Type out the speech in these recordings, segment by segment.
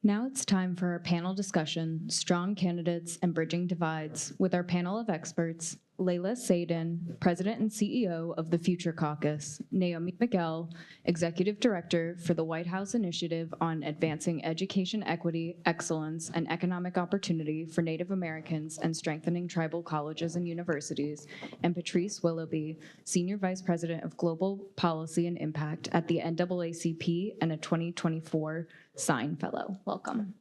Now it's time for our panel discussion, Strong Candidates and Bridging Divides, with our panel of experts, Layla, Zaidane, President and CEO of the Future Caucus, Naomi, Miguel, Executive Director for the White House Initiative on Advancing Education Equity, Excellence, and Economic Opportunity for Native Americans and Strengthening Tribal Colleges and Universities, and Patrice Willoughby, Senior Vice President of Global Policy and Impact at the NAACP and a 2024 Sine Fellow. Welcome.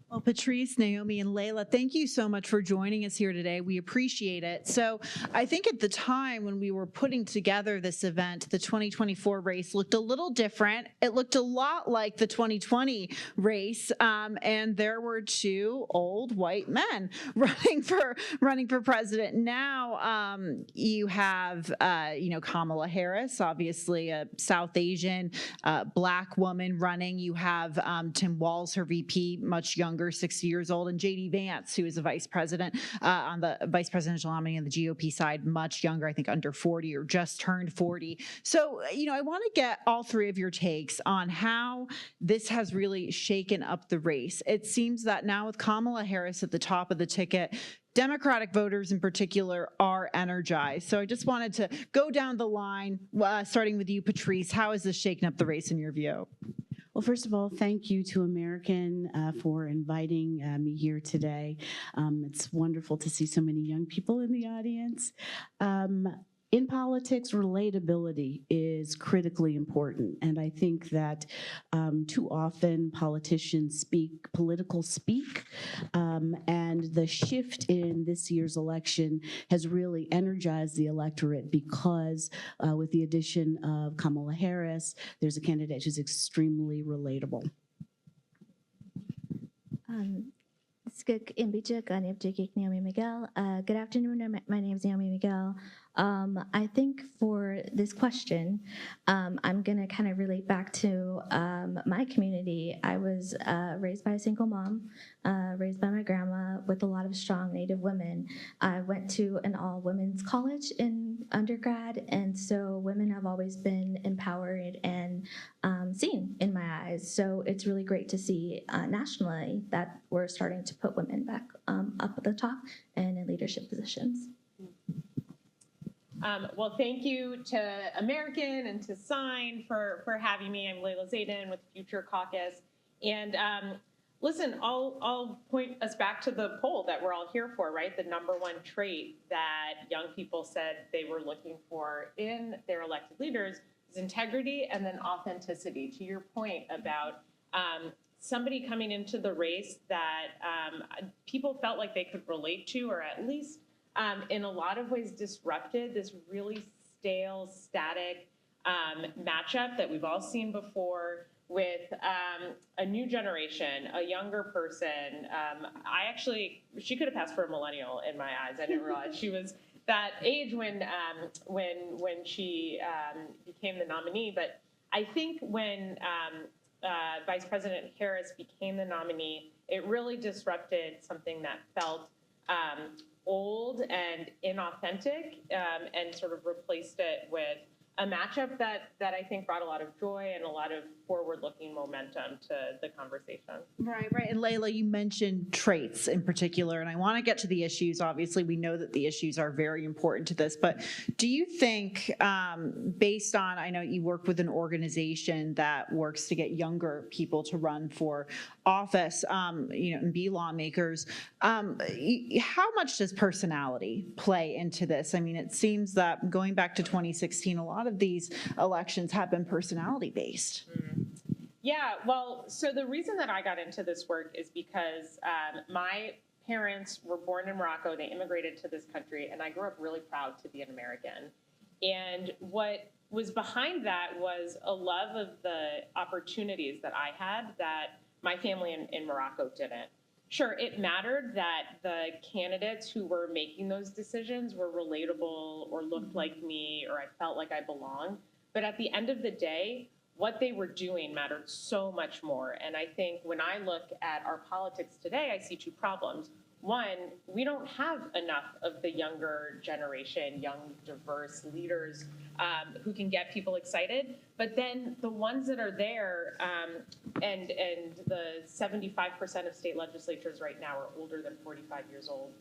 Well, Patrice, Naomi, and Layla, thank you so much for joining us here today. We appreciate it. So I think at the time when we were putting together this event, the 2024 race looked a little different. It looked a lot like the 2020 race, and there were two old white men running for president. Now you have Kamala Harris, obviously a South Asian Black woman running. You have Tim Walz, her VP, much younger, 60 years old, and J.D. Vance, who is a vice president on the vice presidential nominee on the GOP side, much younger, I think under 40 or just turned 40. So, I want to get all three of your takes on how this has really shaken up the race. It seems that now with Kamala Harris at the top of the ticket, Democratic voters in particular are energized. So I just wanted to go down the line, starting with you, Patrice. How has this shaken up the race in your view? Well, first of all, thank you to American for inviting me here today. It's wonderful to see so many young people in the audience. In politics, relatability is critically important, and I think that too often politicians speak political speak, and the shift in this year's election has really energized the electorate because with the addition of Kamala Harris, there's a candidate who's extremely relatable. Naomi Miguel. Good afternoon. My name is Naomi Miguel. I think for this question, I'm going to kind of relate back to my community. I was raised by a single mom, raised by my grandma with a lot of strong Native women. I went to an all-women's college in undergrad, and so women have always been empowered and seen in my eyes. So it's really great to see nationally that we're starting to put women back up at the top and in leadership positions. Well, thank you to American and to Sine for having me. I'm Layla Zaidane with Future Caucus. And listen, I'll point us back to the poll that we're all here for, right? The number one trait that young people said they were looking for in their elected leaders is integrity and then authenticity. To your point about somebody coming into the race that people felt like they could relate to, or at least in a lot of ways disrupted this really stale, static matchup that we've all seen before with a new generation, a younger person. She could have passed for a millennial in my eyes. I didn't realize she was that age when she became the nominee. But I think when Vice President Harris became the nominee, it really disrupted something that felt old and inauthentic, and sort of replaced it with a matchup that I think brought a lot of joy and a lot of forward-looking momentum to the conversation. Right. And Layla, you mentioned traits in particular, and I want to get to the issues. Obviously, we know that the issues are very important to this, but do you think, based on, I know you work with an organization that works to get younger people to run for office, and be lawmakers, how much does personality play into this? I mean, it seems that going back to 2016, a lot of these elections have been personality-based. Mm-hmm. Yeah, well, so the reason that I got into this work is because my parents were born in Morocco. They immigrated to this country, and I grew up really proud to be an American. And what was behind that was a love of the opportunities that I had that my family in Morocco didn't. Sure, it mattered that the candidates who were making those decisions were relatable or looked like me, or I felt like I belonged. But at the end of the day, what they were doing mattered so much more. And I think when I look at our politics today, I see two problems. One, we don't have enough of the younger generation, young, diverse leaders who can get people excited. But then the ones that are there, and the 75% of state legislatures right now are older than 45 years old,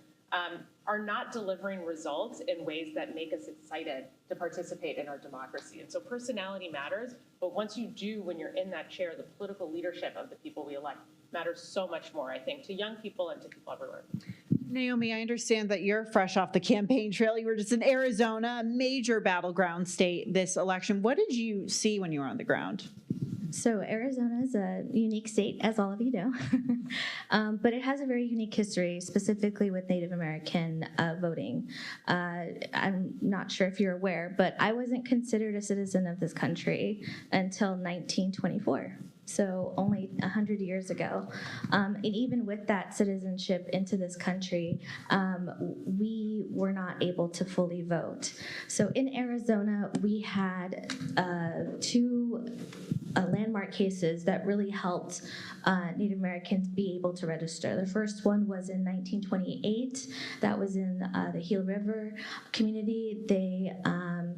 are not delivering results in ways that make us excited to participate in our democracy. And so personality matters, but once you do, when you're in that chair, the political leadership of the people we elect matters so much more, I think, to young people and to people everywhere. Naomi, I understand that you're fresh off the campaign trail. You were just in Arizona, a major battleground state this election. What did you see when you were on the ground? So Arizona is a unique state, as all of you know, but it has a very unique history, specifically with Native American voting. I'm not sure if you're aware, but I wasn't considered a citizen of this country until 1924. So only 100 years ago. And even with that citizenship into this country, we were not able to fully vote. So in Arizona, we had two landmark cases that really helped Native Americans be able to register. The first one was in 1928. That was in the Gila River community. They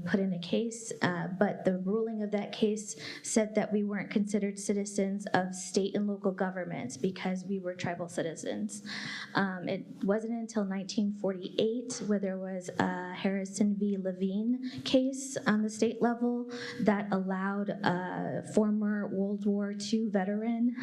put in a case, but the ruling of that case said that we weren't considered citizens of state and local governments because we were tribal citizens. It wasn't until 1948 where there was a Harrison v. Levine case on the state level that allowed a former World War II veteran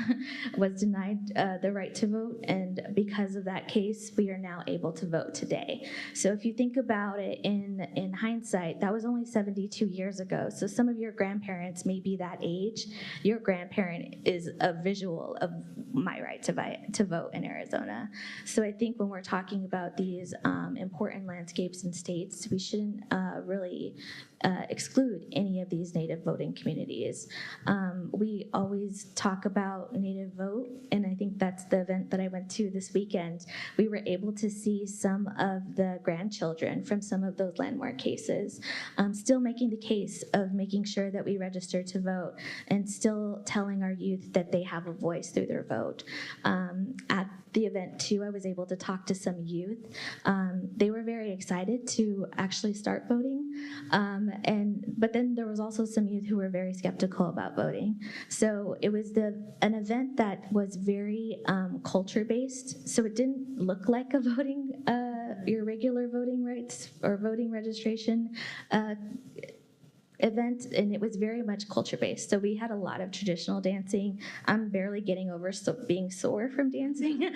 was denied the right to vote, and because of that case, we are now able to vote today. So if you think about it in hindsight, that was only 72 years ago. So some of your grandparents may be that age. Your grandparent is a visual of my right to vote in Arizona. So I think when we're talking about these important landscapes and states, we shouldn't really exclude any of these Native voting communities. We always talk about Native vote, and I think that's the event that I went to this weekend. We were able to see some of the grandchildren from some of those landmark cases still making the case of making sure that we register to vote and still telling our youth that they have a voice through their vote. At the event too, I was able to talk to some youth. They were very excited to actually start voting, but then there was also some youth who were very skeptical about voting. So it was an event that was very culture-based. So it didn't look like a voting, your regular voting rights or voting registration event, and it was very much culture-based. So we had a lot of traditional dancing. I'm barely getting over being sore from dancing.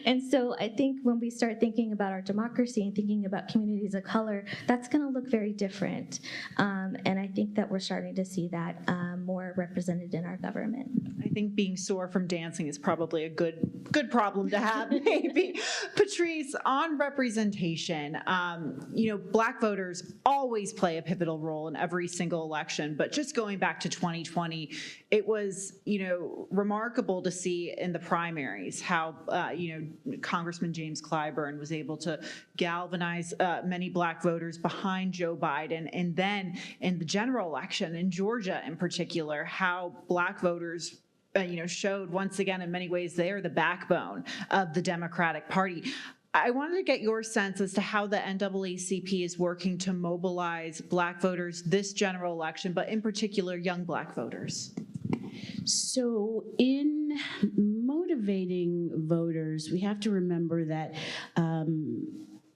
And so I think when we start thinking about our democracy and thinking about communities of color, that's going to look very different. And I think that we're starting to see that more represented in our government. I think being sore from dancing is probably a good problem to have, maybe. Patrice, on representation, Black voters always play a pivotal role in every single election, but just going back to 2020, it was, remarkable to see in the primaries how, Congressman James Clyburn was able to galvanize many Black voters behind Joe Biden, and then in the general election in Georgia in particular, how Black voters showed once again in many ways they are the backbone of the Democratic Party. I wanted to get your sense as to how the NAACP is working to mobilize Black voters this general election, but in particular young Black voters. So in motivating voters, we have to remember that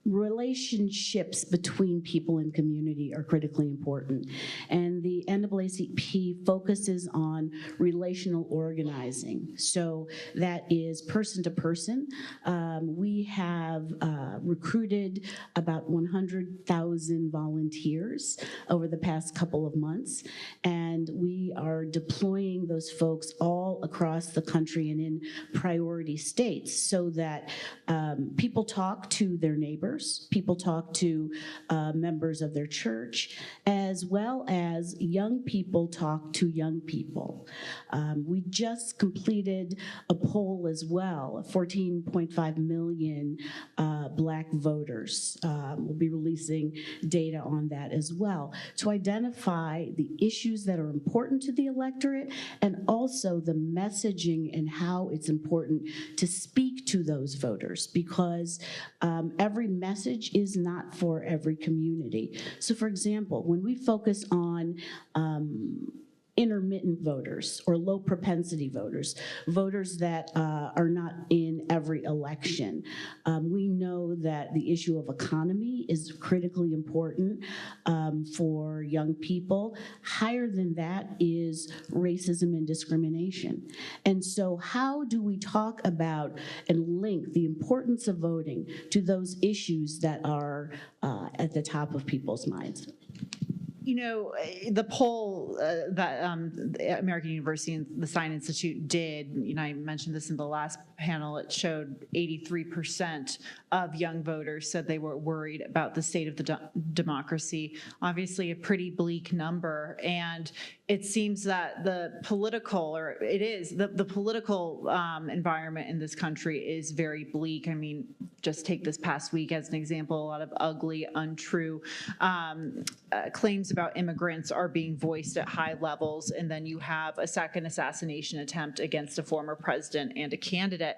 relationships between people in community are critically important. And the NAACP focuses on relational organizing. So that is person to person. We have recruited about 100,000 volunteers over the past couple of months. And we are deploying those folks all across the country and in priority states so that people talk to their neighbors, people talk to members of their church, as well as young people talk to young people. We just completed a poll as well, 14.5 million Black voters. We'll be releasing data on that as well to identify the issues that are important to the electorate and also the messaging and how it's important to speak to those voters, because every message is not for every community. So for example, when we focus on intermittent voters or low propensity voters, voters that are not in every election. We know that the issue of economy is critically important for young people. Higher than that is racism and discrimination. And so how do we talk about and link the importance of voting to those issues that are at the top of people's minds? You know, the poll that the American University and the Sine Institute did, you know, I mentioned this in the last panel, it showed 83% of young voters said they were worried about the state of the democracy. Obviously a pretty bleak number. And it seems that the political, or it is, the political environment in this country is very bleak. I mean, just take this past week as an example, a lot of ugly, untrue claims about immigrants are being voiced at high levels, and then you have a second assassination attempt against a former president and a candidate.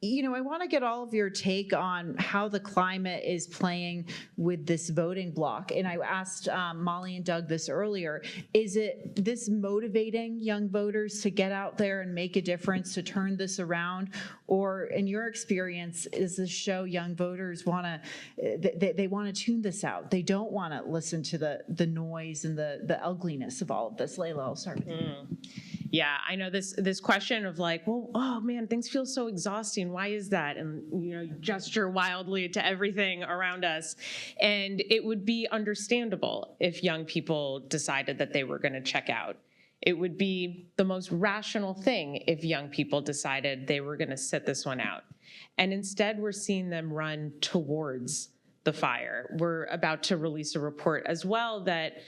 You know, I want to get all of your take on how the climate is playing with this voting bloc. And I asked Molly and Doug this earlier. Is it this motivating young voters to get out there and make a difference, to turn this around? Or in your experience, is this show young voters want to, they want to tune this out? They don't want to listen to the noise and the ugliness of all of this. Layla, I'll start with you. Yeah, I know this question of like, well, oh man, things feel so exhausting. Why is that? And you know, you gesture wildly to everything around us. And it would be understandable if young people decided that they were going to check out. It would be the most rational thing if young people decided they were going to sit this one out. And instead, we're seeing them run towards the fire. We're about to release a report as well that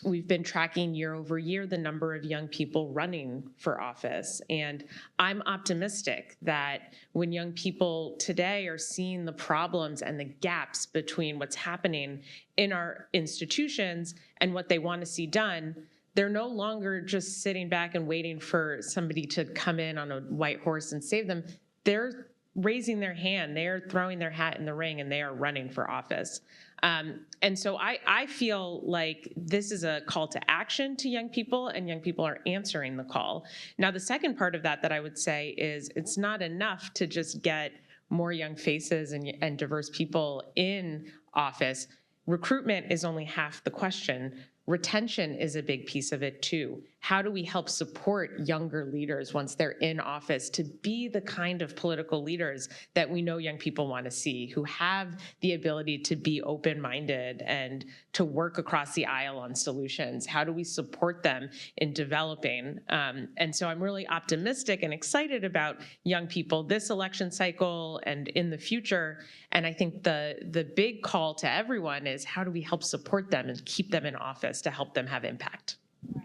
we've been tracking year over year the number of young people running for office. And I'm optimistic that when young people today are seeing the problems and the gaps between what's happening in our institutions and what they want to see done, they're no longer just sitting back and waiting for somebody to come in on a white horse and save them. They're raising their hand, they are throwing their hat in the ring, and they are running for office. And so I feel like this is a call to action to young people, and young people are answering the call. Now, the second part of that I would say is it's not enough to just get more young faces and diverse people in office. Recruitment is only half the question. Retention is a big piece of it too. How do we help support younger leaders once they're in office to be the kind of political leaders that we know young people want to see, who have the ability to be open-minded and to work across the aisle on solutions? How do we support them in developing? And so I'm really optimistic and excited about young people this election cycle and in the future. And I think the big call to everyone is how do we help support them and keep them in office to help them have impact? Right.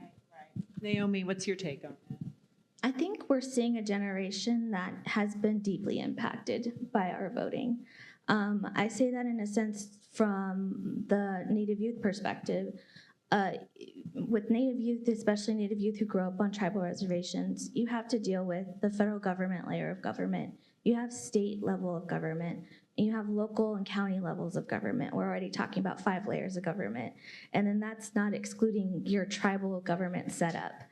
Naomi, what's your take on that? I think we're seeing a generation that has been deeply impacted by our voting. I say that in a sense from the Native youth perspective. With Native youth, especially Native youth who grow up on tribal reservations, you have to deal with the federal government layer of government. You have state level of government, and you have local and county levels of government. We're already talking about 5 layers of government. And then that's not excluding your tribal government setup.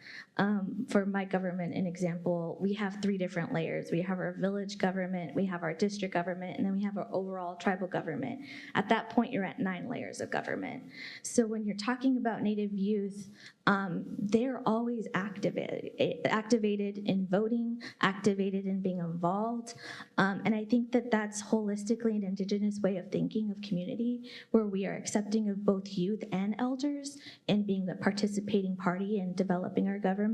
For my government, an example, we have 3 different layers. We have our village government, we have our district government, and then we have our overall tribal government. At that point, you're at 9 layers of government. So when you're talking about Native youth, they're always activated in voting, activated in being involved. And I think that that's holistically an Indigenous way of thinking of community, where we are accepting of both youth and elders and being the participating party in developing our government.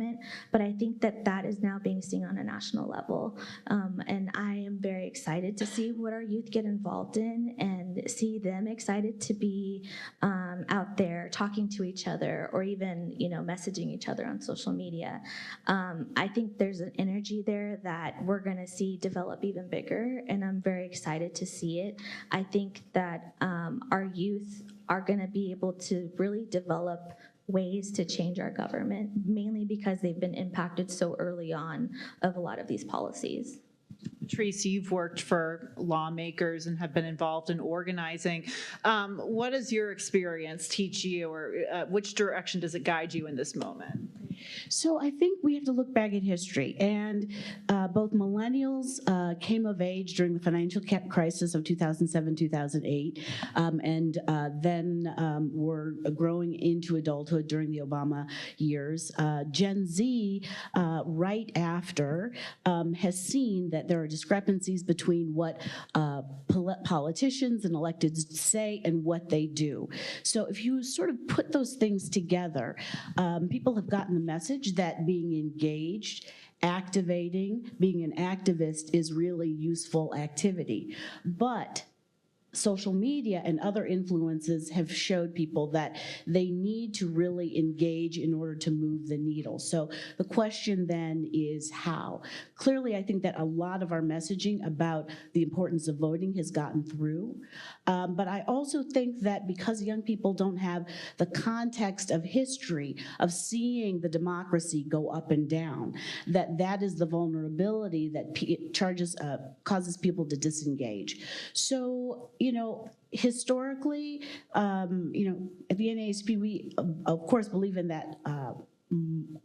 But I think that that is now being seen on a national level. And I am very excited to see what our youth get involved in and see them excited to be out there talking to each other or even, messaging each other on social media. I think there's an energy there that we're going to see develop even bigger, and I'm very excited to see it. I think that our youth are going to be able to really develop ways to change our government, mainly because they've been impacted so early on of a lot of these policies. Patrice, you've worked for lawmakers and have been involved in organizing. What does your experience teach you, or which direction does it guide you in this moment? So I think we have to look back at history, and both millennials came of age during the financial crisis of 2007, 2008, and then were growing into adulthood during the Obama years. Gen Z, right after, has seen that there are discrepancies between what politicians and electeds say and what they do. So if you sort of put those things together, people have gotten the message that being engaged, activating, being an activist is really useful activity. But social media and other influences have showed people that they need to really engage in order to move the needle. So the question then is how? Clearly, I think that a lot of our messaging about the importance of voting has gotten through. But I also think that because young people don't have the context of history of seeing the democracy go up and down, that is the vulnerability that causes people to disengage. So, historically, at the NAACP, we, of course, believe in that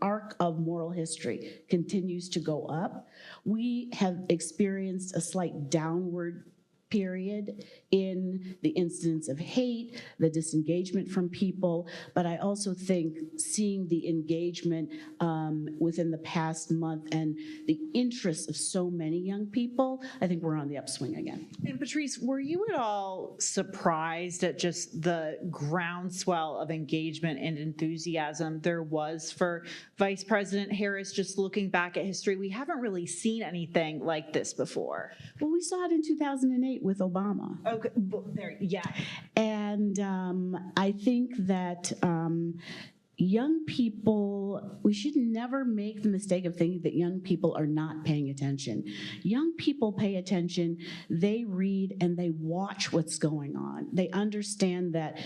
arc of moral history continues to go up. We have experienced a slight downward period in the incidence of hate, the disengagement from people, but I also think seeing the engagement within the past month and the interest of so many young people, I think we're on the upswing again. And Patrice, were you at all surprised at just the groundswell of engagement and enthusiasm there was for Vice President Harris? Just looking back at history, we haven't really seen anything like this before. Well, we saw it in 2008 with Obama. Okay, there, yeah. And I think that young people, we should never make the mistake of thinking that young people are not paying attention. Young people pay attention, they read, and they watch what's going on. They understand that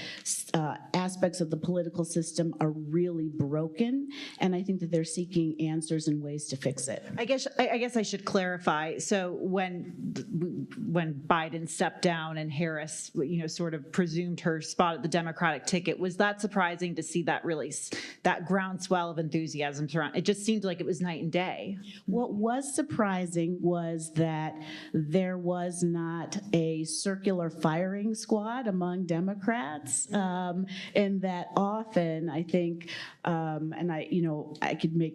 aspects of the political system are really broken, and I think that they're seeking answers and ways to fix it. I guess I should clarify. So when Biden stepped down and Harris, sort of presumed her spot at the Democratic ticket, was that surprising to see that groundswell of enthusiasm surround? It just seemed like it was night and day. What was surprising was that there was not a circular firing squad among Democrats, and that often I think, and I could make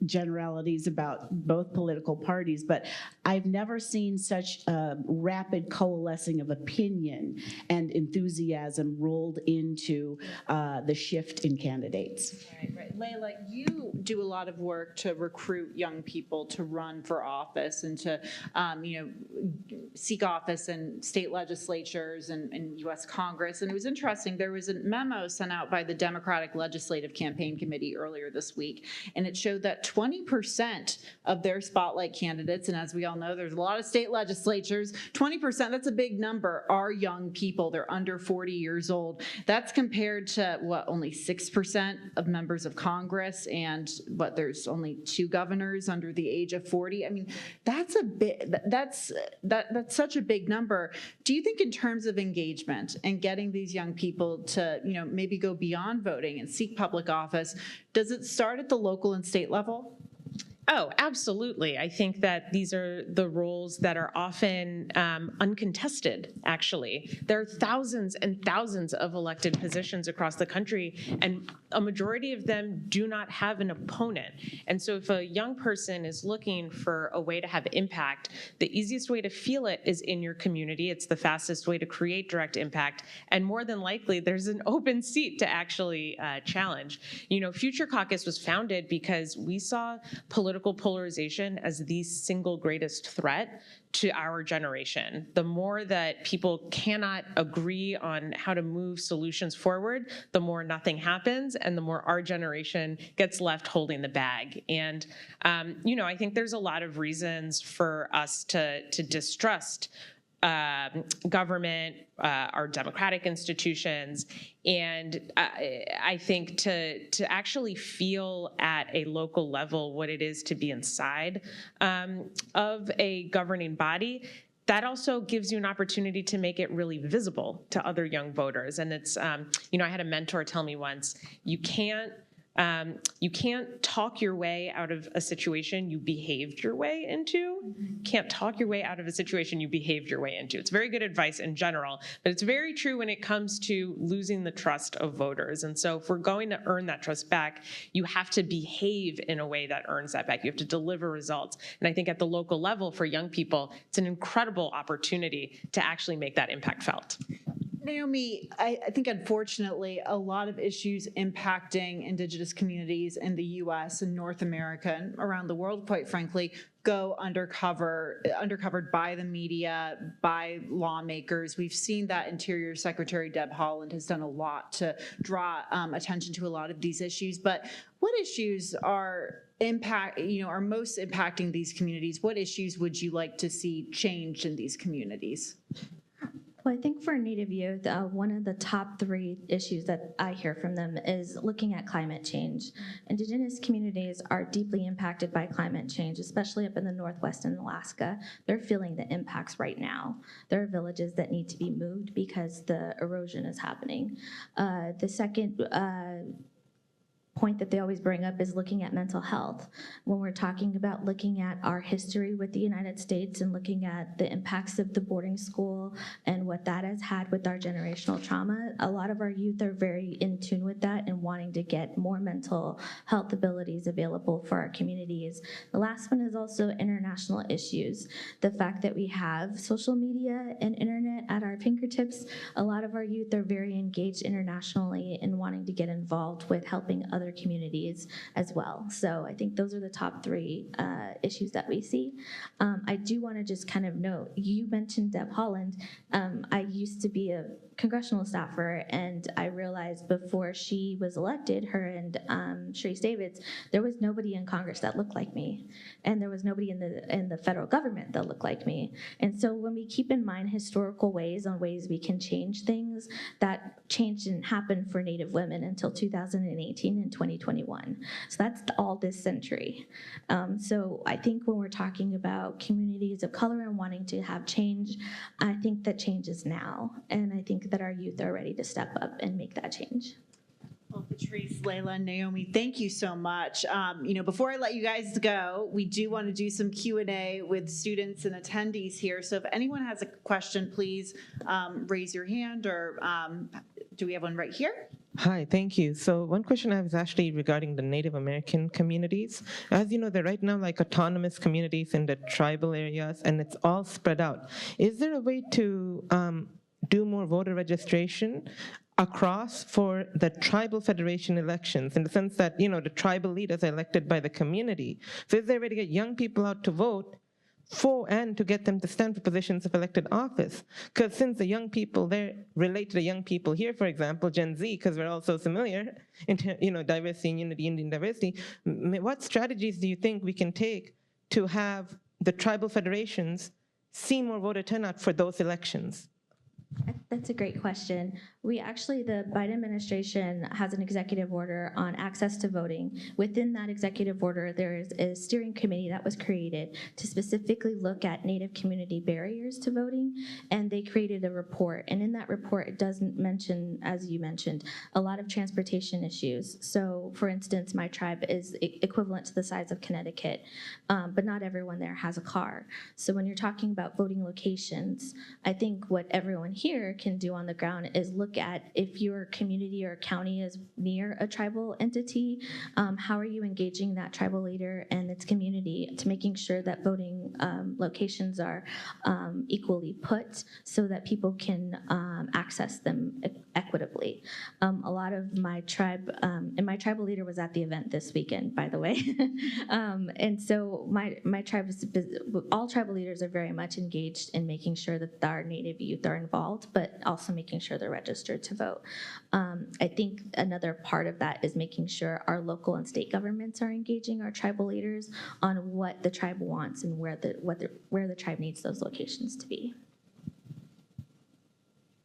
generalities about both political parties, but I've never seen such rapid coalescing of opinion and enthusiasm rolled into the shift in candidates. Right. Layla, you do a lot of work to recruit young people to run for office and to, seek office in state legislatures and U.S. Congress. And it was interesting. There was a memo sent out by the Democratic Legislative Campaign Committee earlier this week, and it showed that 20% of their spotlight candidates, and as we all know, there's a lot of state legislatures, 20%, that's a big number, are young people. They're under 40 years old. That's compared to, only 6% of members of Congress, and there's only 2 governors under the age of 40. I mean, that's such a big number. Do you think in terms of engagement and getting these young people to, maybe go beyond voting and seek public office, does it start at the local and state level? Oh, absolutely. I think that these are the roles that are often uncontested, actually. There are thousands and thousands of elected positions across the country, and a majority of them do not have an opponent. And so if a young person is looking for a way to have impact, the easiest way to feel it is in your community. It's the fastest way to create direct impact. And more than likely, there's an open seat to actually challenge. Future Caucus was founded because we saw political polarization as the single greatest threat to our generation. The more that people cannot agree on how to move solutions forward, the more nothing happens and the more our generation gets left holding the bag. And, I think there's a lot of reasons for us to distrust government, our democratic institutions, and I think to actually feel at a local level what it is to be inside of a governing body, that also gives you an opportunity to make it really visible to other young voters. And it's, I had a mentor tell me once, you can't talk your way out of a situation you behaved your way into. Can't talk your way out of a situation you behaved your way into. It's very good advice in general, but it's very true when it comes to losing the trust of voters. And so if we're going to earn that trust back, you have to behave in a way that earns that back. You have to deliver results. And I think at the local level for young people, it's an incredible opportunity to actually make that impact felt. Naomi, I think unfortunately a lot of issues impacting Indigenous communities in the U.S. and North America and around the world, quite frankly, go undercovered by the media, by lawmakers. We've seen that Interior Secretary Deb Haaland has done a lot to draw attention to a lot of these issues. But what issues are most impacting these communities? What issues would you like to see changed in these communities? Well, I think for Native youth, one of the top 3 issues that I hear from them is looking at climate change. Indigenous communities are deeply impacted by climate change, especially up in the Northwest and Alaska. They're feeling the impacts right now. There are villages that need to be moved because the erosion is happening. The second point that they always bring up is looking at mental health. When we're talking about looking at our history with the United States and looking at the impacts of the boarding school and what that has had with our generational trauma, a lot of our youth are very in tune with that and wanting to get more mental health abilities available for our communities. The last one is also international issues. The fact that we have social media and internet at our fingertips, a lot of our youth are very engaged internationally and wanting to get involved with helping other communities as well. So I think those are the top 3 issues that we see. I do want to just kind of note, you mentioned Deb Haaland. I used to be a congressional staffer, and I realized before she was elected, her and Sharice Davids, there was nobody in Congress that looked like me, and there was nobody in the federal government that looked like me. And so when we keep in mind historical ways on ways we can change things, that change didn't happen for Native women until 2018 and 2021. So that's all this century. So I think when we're talking about communities of color and wanting to have change, I think that change is now, and I think that our youth are ready to step up and make that change. Well, Patrice, Layla, and Naomi, thank you so much. Before I let you guys go, we do want to do some Q&A with students and attendees here. So if anyone has a question, please raise your hand, or do we have one right here? Hi, thank you. So one question I have is actually regarding the Native American communities. As you know, they're right now like autonomous communities in the tribal areas, and it's all spread out. Is there a way to do more voter registration across for the tribal federation elections, in the sense that, the tribal leaders are elected by the community? So is there a way to get young people out to vote for and to get them to stand for positions of elected office? Because since the young people there relate to the young people here, for example, Gen Z, because we're all so familiar in diversity and unity, Indian diversity, what strategies do you think we can take to have the tribal federations see more voter turnout for those elections? That's a great question. The Biden administration has an executive order on access to voting. Within that executive order, there is a steering committee that was created to specifically look at Native community barriers to voting, and they created a report. And in that report, it doesn't mention, as you mentioned, a lot of transportation issues. So, for instance, my tribe is equivalent to the size of Connecticut, but not everyone there has a car. So when you're talking about voting locations, I think what everyone here can do on the ground is look at if your community or county is near a tribal entity, how are you engaging that tribal leader and its community to making sure that voting locations are equally put so that people can access them equitably. A lot of my tribe, and my tribal leader was at the event this weekend, by the way. And so my tribe, all tribal leaders are very much engaged in making sure that our Native youth are involved, but also making sure they're registered to vote. I think another part of that is making sure our local and state governments are engaging our tribal leaders on what the tribe wants and where the tribe needs those locations to be.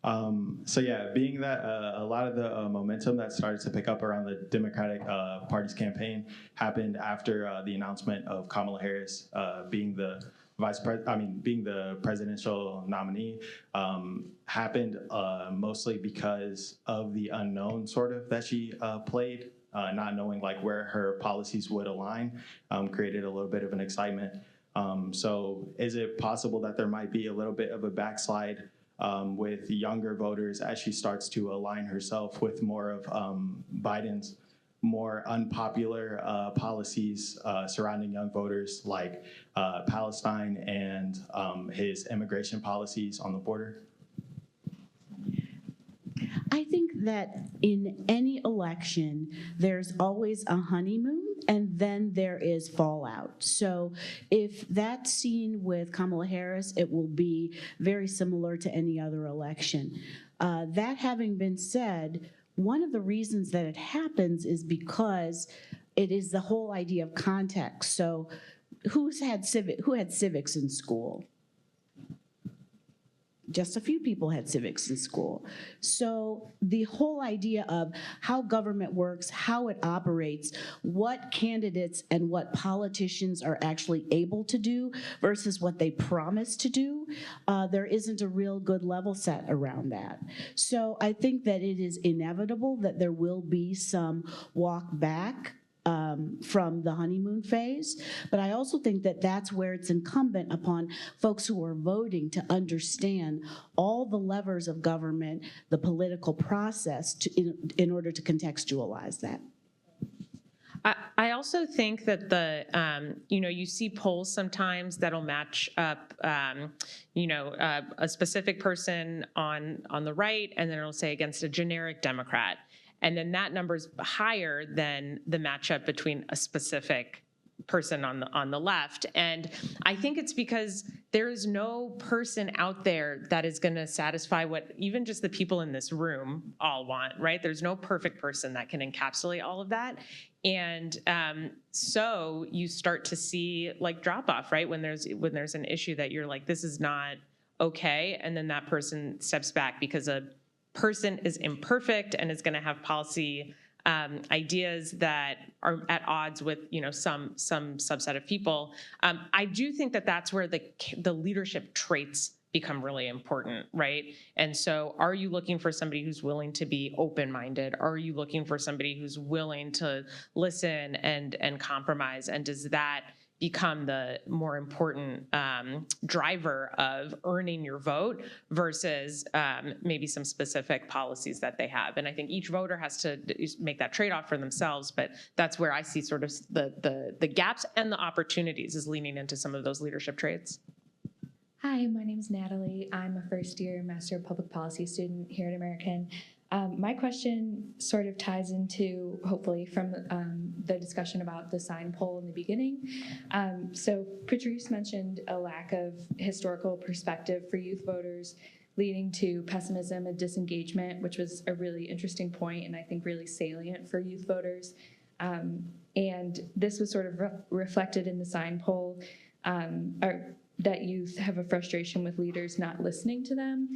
So yeah, being that a lot of the momentum that started to pick up around the Democratic Party's campaign happened after the announcement of Kamala Harris being the being the presidential nominee, happened mostly because of the unknown sort of that she played, not knowing like where her policies would align, created a little bit of an excitement. So is it possible that there might be a little bit of a backslide with younger voters as she starts to align herself with more of Biden's more unpopular policies surrounding young voters, like Palestine and his immigration policies on the border? I think that in any election, there's always a honeymoon and then there is fallout. So if that's seen with Kamala Harris, it will be very similar to any other election. That having been said, one of the reasons that it happens is because it is the whole idea of context. So who had civics in school? Just a few people had civics in school. So the whole idea of how government works, how it operates, what candidates and what politicians are actually able to do versus what they promise to do, there isn't a real good level set around that. So I think that it is inevitable that there will be some walk back from the honeymoon phase. But I also think that that's where it's incumbent upon folks who are voting to understand all the levers of government, the political process, in order to contextualize that. I also think that you see polls sometimes that'll match up, a specific person on the right, and then it'll say against a generic Democrat. And then that number's higher than the matchup between a specific person on the left. And I think it's because there is no person out there that is going to satisfy what even just the people in this room all want, right? There's no perfect person that can encapsulate all of that. And so you start to see like drop off, right? When there's an issue that you're like, this is not okay. And then that person steps back because a person is imperfect and is going to have policy ideas that are at odds with some subset of people. I do think that that's where the leadership traits become really important, right? And so are you looking for somebody who's willing to be open-minded? Are you looking for somebody who's willing to listen and compromise? And does that become the more important driver of earning your vote versus maybe some specific policies that they have? And I think each voter has to make that trade-off for themselves, but that's where I see sort of the gaps and the opportunities is leaning into some of those leadership traits. Hi, my name is Natalie. I'm a first-year Master of Public Policy student here at American. My question sort of ties into, hopefully, from the discussion about the Sine poll in the beginning. So Patrice mentioned a lack of historical perspective for youth voters, leading to pessimism and disengagement, which was a really interesting point and I think really salient for youth voters. And this was sort of reflected in the Sine poll, that youth have a frustration with leaders not listening to them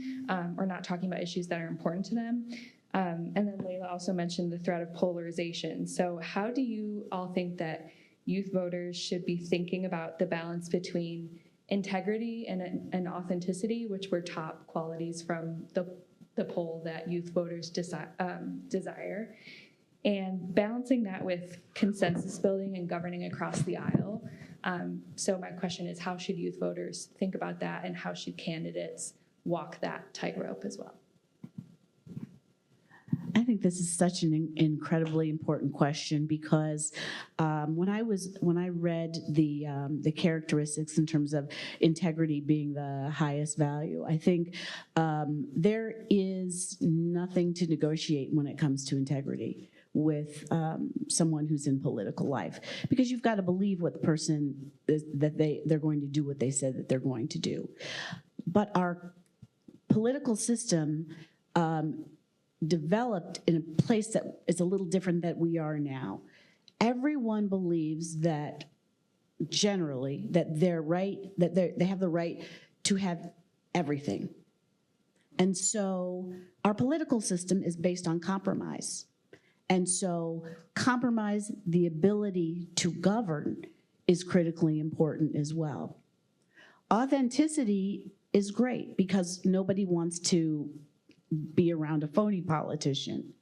or not talking about issues that are important to them. And then Layla also mentioned the threat of polarization. So how do you all think that youth voters should be thinking about the balance between integrity and authenticity, which were top qualities from the poll that youth voters desire, and balancing that with consensus building and governing across the aisle? So my question is, how should youth voters think about that, and how should candidates walk that tightrope as well? I think this is such an incredibly important question because when I read the characteristics in terms of integrity being the highest value, I think there is nothing to negotiate when it comes to integrity with someone who's in political life, because you've got to believe what the person is, that they're going to do what they said that they're going to do. But our political system developed in a place that is a little different than we are now. Everyone believes that generally that they're right, that they have the right to have everything. And so our political system is based on compromise. And so compromise, the ability to govern, is critically important as well. Authenticity is great because nobody wants to be around a phony politician.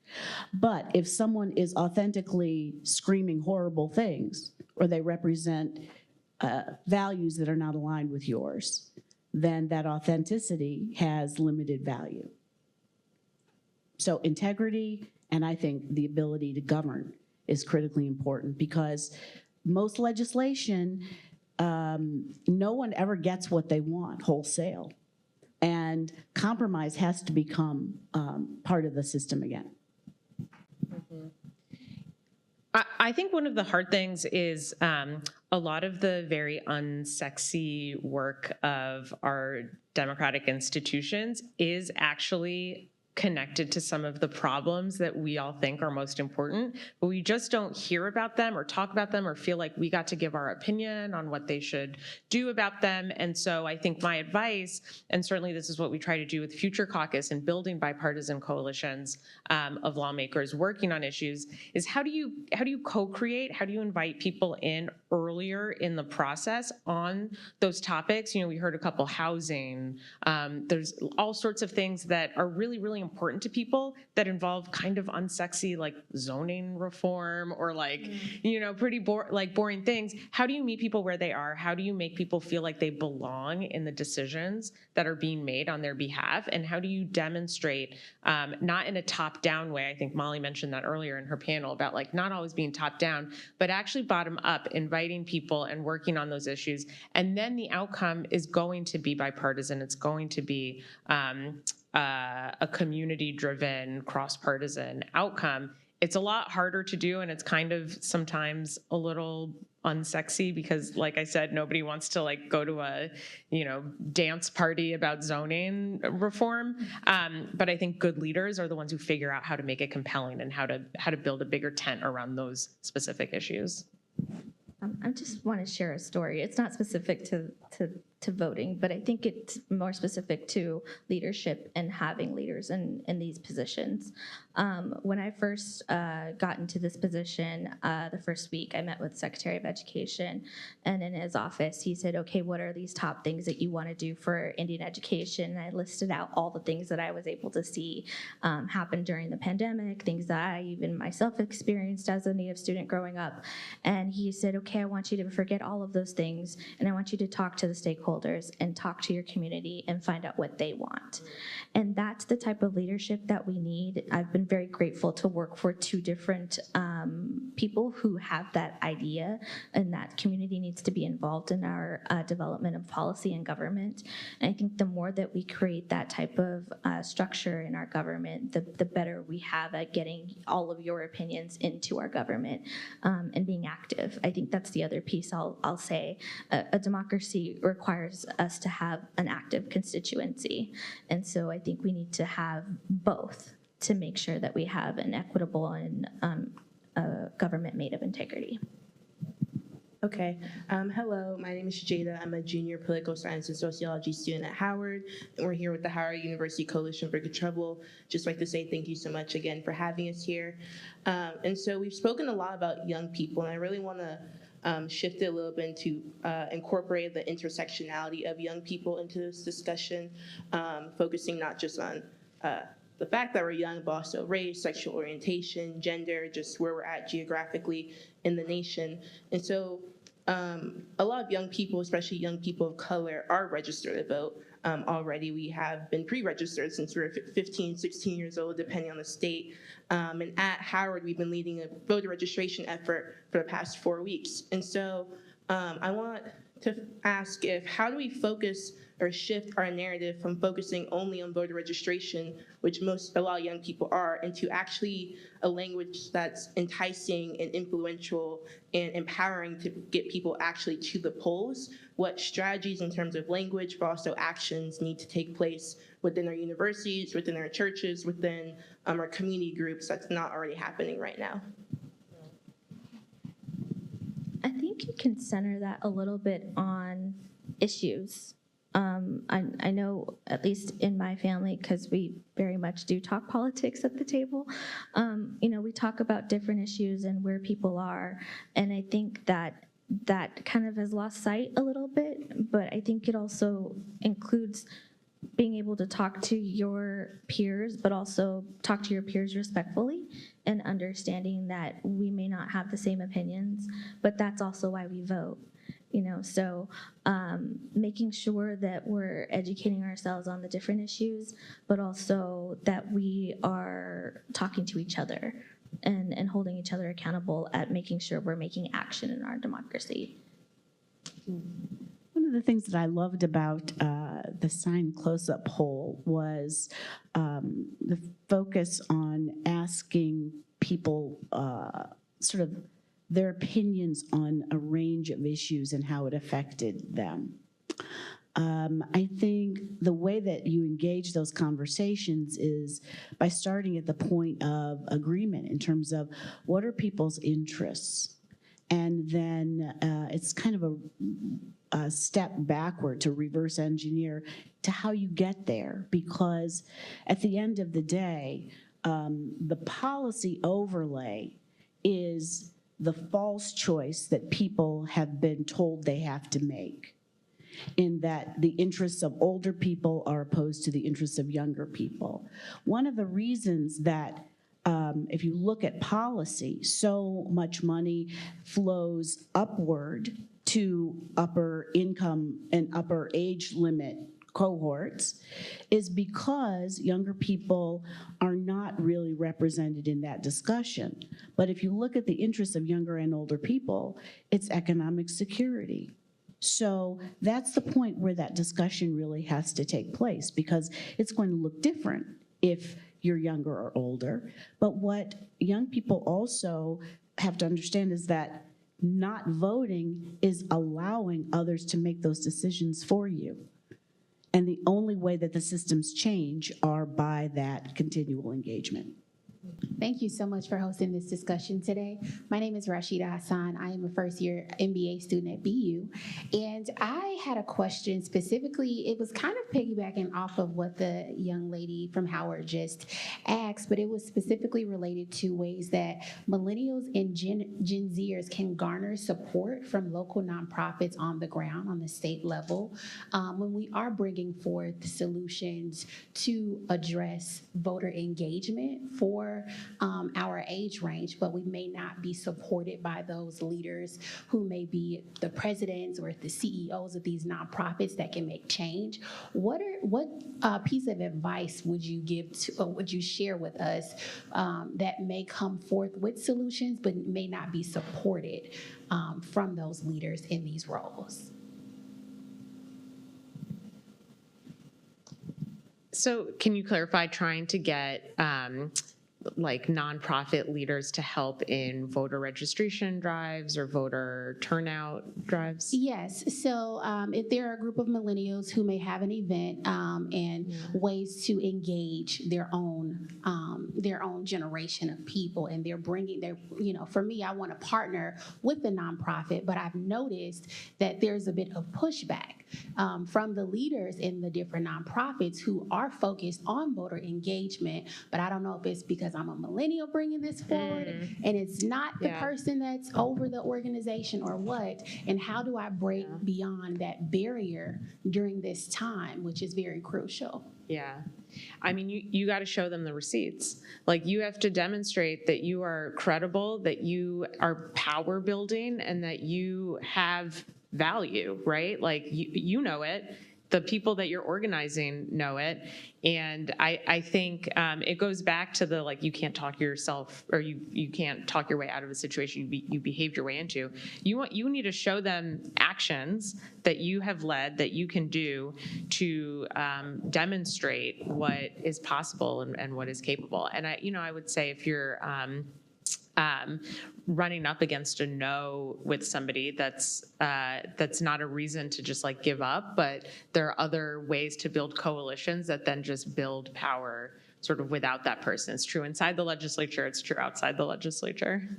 But if someone is authentically screaming horrible things, or they represent values that are not aligned with yours, then that authenticity has limited value. So integrity, and I think the ability to govern, is critically important, because most legislation, no one ever gets what they want wholesale. And compromise has to become part of the system again. I think one of the hard things is a lot of the very unsexy work of our democratic institutions is actually connected to some of the problems that we all think are most important, but we just don't hear about them or talk about them or feel like we got to give our opinion on what they should do about them. And so I think my advice, and certainly this is what we try to do with Future Caucus and building bipartisan coalitions of lawmakers working on issues, is how do you co-create, how do you invite people in earlier in the process on those topics? You know, we heard a couple, housing, there's all sorts of things that are really, really important to people that involve kind of unsexy, like zoning reform or like, you know, pretty boring things. How do you meet people where they are? How do you make people feel like they belong in the decisions that are being made on their behalf? And how do you demonstrate, not in a top-down way, I think Molly mentioned that earlier in her panel about like not always being top-down, but actually bottom-up, inviting people and working on those issues. And then the outcome is going to be bipartisan. It's going to be a community-driven, cross-partisan outcome. It's a lot harder to do, and it's kind of sometimes a little unsexy because, like I said, nobody wants to like go to a, you know, dance party about zoning reform. But I think good leaders are the ones who figure out how to make it compelling and how to build a bigger tent around those specific issues. I just want to share a story. It's not specific to voting, but I think it's more specific to leadership and having leaders in these positions. When I first got into this position, the first week I met with Secretary of Education, and in his office he said, okay, what are these top things that you want to do for Indian education? And I listed out all the things that I was able to see happen during the pandemic, things that I even myself experienced as a Native student growing up. And he said, okay, I want you to forget all of those things, and I want you to talk to the stakeholders and talk to your community and find out what they want. And that's the type of leadership that we need. I've been very grateful to work for two different people who have that idea, and that community needs to be involved in our development of policy and government. And I think the more that we create that type of structure in our government, the better we have at getting all of your opinions into our government and being active. I think that's the other piece I'll say. A democracy requires us to have an active constituency. And so I think we need to have both to make sure that we have an equitable and government made of integrity. Okay. Hello, my name is Jada. I'm a junior political science and sociology student at Howard, and we're here with the Howard University Coalition for Good Trouble. Just like to say thank you so much again for having us here. And so we've spoken a lot about young people, and I really want to shift it a little bit to incorporate the intersectionality of young people into this discussion, focusing not just on the fact that we're young, but also race, sexual orientation, gender, just where we're at geographically in the nation. And so a lot of young people, especially young people of color, are registered to vote. Already we have been pre-registered since we were 15, 16 years old, depending on the state. And at Howard, we've been leading a voter registration effort for the past 4 weeks. And so I want to ask how do we focus or shift our narrative from focusing only on voter registration, which a lot of young people are, into actually a language that's enticing and influential and empowering to get people actually to the polls? What strategies in terms of language, but also actions need to take place within our universities, within our churches, within our community groups that's not already happening right now? I think you can center that a little bit on issues I know, at least in my family, because we very much do talk politics at the table, we talk about different issues and where people are. And I think that kind of has lost sight a little bit, but I think it also includes being able to talk to your peers, but also talk to your peers respectfully and understanding that we may not have the same opinions, but that's also why we vote. So making sure that we're educating ourselves on the different issues, but also that we are talking to each other and holding each other accountable at making sure we're making action in our democracy. One of the things that I loved about the Sine close-up poll was the focus on asking people sort of their opinions on a range of issues and how it affected them. I think the way that you engage those conversations is by starting at the point of agreement in terms of what are people's interests. And then it's kind of a step backward to reverse engineer to how you get there. Because at the end of the day, the policy overlay is the false choice that people have been told they have to make, in that the interests of older people are opposed to the interests of younger people. One of the reasons that if you look at policy, so much money flows upward to upper income and upper age limit cohorts is because younger people are not really represented in that discussion. But if you look at the interests of younger and older people, it's economic security. So that's the point where that discussion really has to take place, because it's going to look different if you're younger or older. But what young people also have to understand is that not voting is allowing others to make those decisions for you. And the only way that the systems change are by that continual engagement. Thank you so much for hosting this discussion today. My name is Rashida Hassan. I am a first-year MBA student at BU. And I had a question specifically. It was kind of piggybacking off of what the young lady from Howard just asked, but it was specifically related to ways that millennials and Gen Zers can garner support from local nonprofits on the ground, on the state level, when we are bringing forth solutions to address voter engagement for our age range, but we may not be supported by those leaders who may be the presidents or the CEOs of these nonprofits that can make change. What piece of advice would you give to, or would you share with us that may come forth with solutions but may not be supported from those leaders in these roles? So can you clarify trying to get like nonprofit leaders to help in voter registration drives or voter turnout drives? Yes. So if there are a group of millennials who may have an event and ways to engage their own generation of people, and they're bringing their, for me, I want to partner with the nonprofit, but I've noticed that there's a bit of pushback from the leaders in the different nonprofits who are focused on voter engagement, but I don't know if it's because I'm a millennial bringing this forward and it's not the person that's over the organization or what, and how do I break beyond that barrier during this time, which is very crucial. Yeah. I mean, you got to show them the receipts. Like, you have to demonstrate that you are credible, that you are power building, and that you have value, right? Like, you know it. The people that you're organizing know it. And I think it goes back to the, like, you can't talk yourself, or you can't talk your way out of a situation you behaved your way into. You need to show them actions that you have led, that you can do to demonstrate what is possible and what is capable. And I would say if you're running up against a no with somebody, that's not a reason to just like give up, but there are other ways to build coalitions that then just build power sort of without that person. It's true inside the legislature, it's true outside the legislature.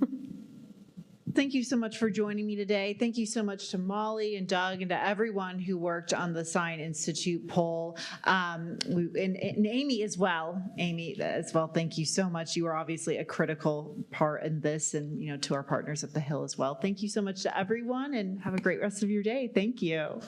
Thank you so much for joining me today. Thank you so much to Molly and Doug and to everyone who worked on the Sine Institute poll. And Amy as well. Thank you so much. You are obviously a critical part in this, and to our partners at the Hill as well. Thank you so much to everyone, and have a great rest of your day. Thank you.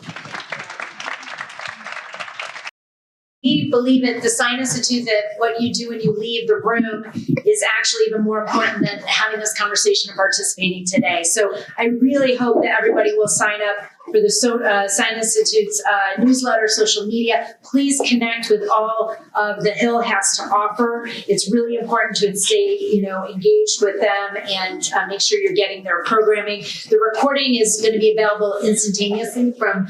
We believe at the Sine Institute that what you do when you leave the room is actually even more important than having this conversation and participating today. So I really hope that everybody will sign up for the Sine Institute's newsletter, social media. Please connect with all of the Hill has to offer. It's really important to stay, engaged with them and make sure you're getting their programming. The recording is going to be available instantaneously from,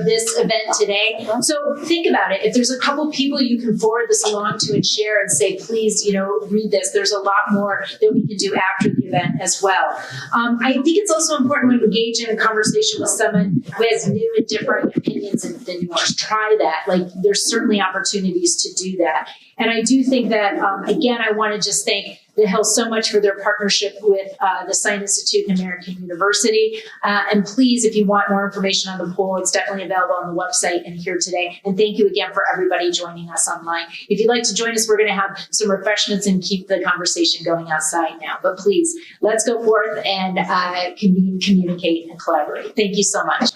this event today. So think about it. If there's a couple people you can forward this along to and share and say, please, read this. There's a lot more that we can do after the event as well. I think it's also important when we engage in a conversation with someone who has new and different opinions than yours. Try that. There's certainly opportunities to do that. And I do think that, again, I want to just thank the Hill so much for their partnership with the Sine Institute and American University. And please, if you want more information on the poll, it's definitely available on the website and here today. And thank you again for everybody joining us online. If you'd like to join us, we're going to have some refreshments and keep the conversation going outside now. But please, let's go forth and convene, communicate, and collaborate. Thank you so much.